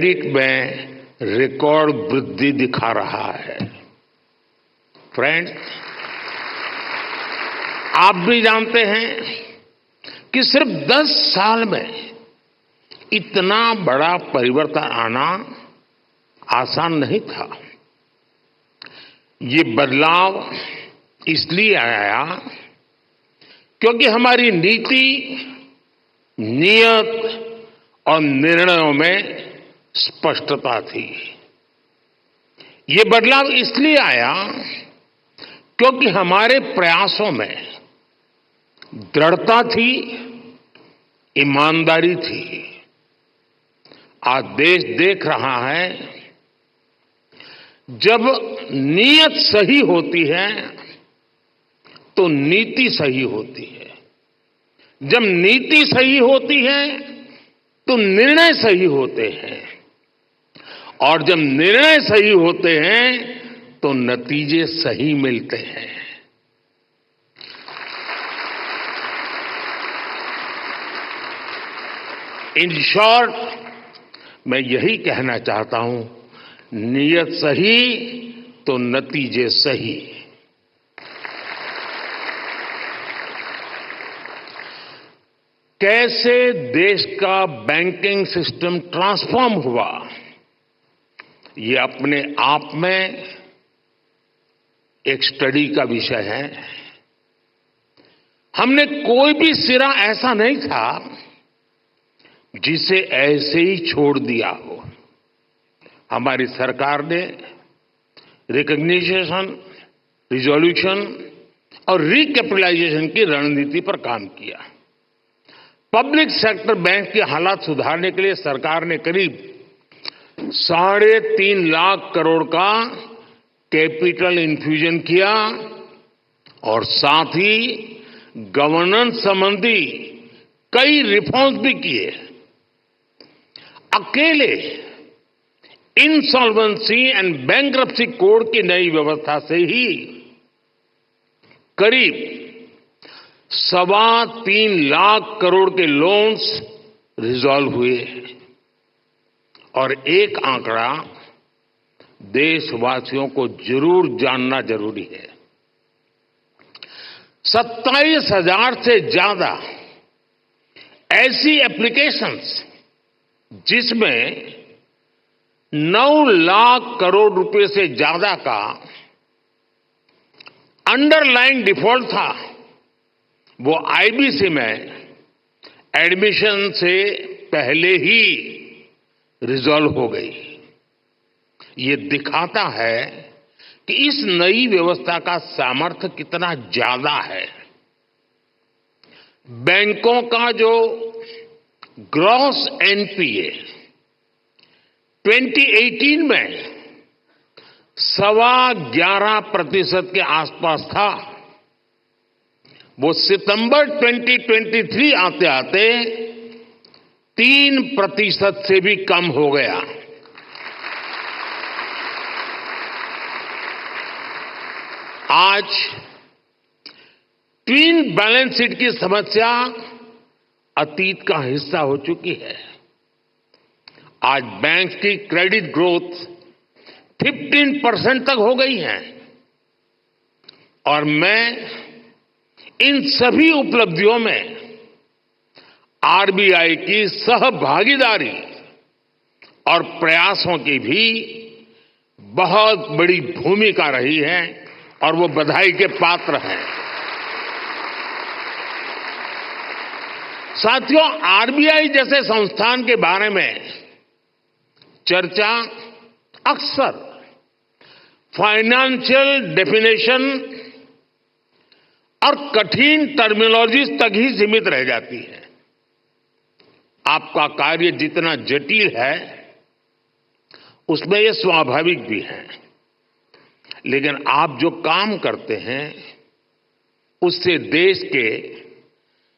Credit में record वृद्धि दिखा रहा है। फ्रेंड्स, आप भी जानते हैं कि सिर्फ 10 साल में इतना बड़ा परिवर्तन आना आसान नहीं था। ये बदलाव इसलिए आया क्योंकि हमारी नीति, नियत और निर्णयों में स्पष्टता थी। ये बदलाव इसलिए आया क्योंकि हमारे प्रयासों में दृढ़ता थी, ईमानदारी थी। आज देश देख रहा है, जब नीयत सही होती है तो नीति सही होती है। जब नीति सही होती है तो निर्णय सही होते हैं, और जब निर्णय सही होते हैं तो नतीजे सही मिलते हैं। इन शॉर्ट, मैं यही कहना चाहता हूं, नीयत सही तो नतीजे सही। कैसे देश का बैंकिंग सिस्टम ट्रांसफॉर्म हुआ, ये अपने आप में एक स्टडी का विषय है। हमने कोई भी सिरा ऐसा नहीं था जिसे ऐसे ही छोड़ दिया हो। हमारी सरकार ने रिकॉग्निशन, रिजोल्यूशन और रिकैपिटलाइजेशन की रणनीति पर काम किया। पब्लिक सेक्टर बैंक की हालात सुधारने के लिए सरकार ने करीब 3.5 लाख करोड़ का कैपिटल इन्फ्यूजन किया और साथ ही गवर्नेंस संबंधी कई रिफॉर्म्स भी किए। अकेले इंसॉल्वेंसी एंड बैंक्रप्सी कोड की नई व्यवस्था से ही करीब 3.25 लाख करोड़ के लोन्स रिजॉल्व हुए। और एक आंकड़ा देशवासियों को जरूर जानना जरूरी है। 27,000 से ज्यादा ऐसी एप्लीकेशंस जिसमें 9 लाख करोड़ रुपए से ज्यादा का अंडरलाइन डिफॉल्ट था, वो आईबीसी में एडमिशन से पहले ही रिजॉल्व हो गई। ये दिखाता है कि इस नई व्यवस्था का सामर्थ्य कितना ज्यादा है। बैंकों का जो ग्रॉस एनपीए 2018 में 11.25% के आसपास था, वो सितंबर 2023 आते आते 3% से भी कम हो गया। आज ट्विन बैलेंस शीट की समस्या अतीत का हिस्सा हो चुकी है। आज बैंक की क्रेडिट ग्रोथ 15% तक हो गई है, और मैं इन सभी उपलब्धियों में आरबीआई की सहभागीदारी और प्रयासों की भी बहुत बड़ी भूमिका रही है, और वो बधाई के पात्र हैं। साथियों, आरबीआई जैसे संस्थान के बारे में चर्चा अक्सर फाइनेंशियल डेफिनेशन और कठिन टर्मिनोलॉजी तक ही सीमित रह जाती है। आपका कार्य जितना जटिल है, उसमें यह स्वाभाविक भी है, लेकिन आप जो काम करते हैं उससे देश के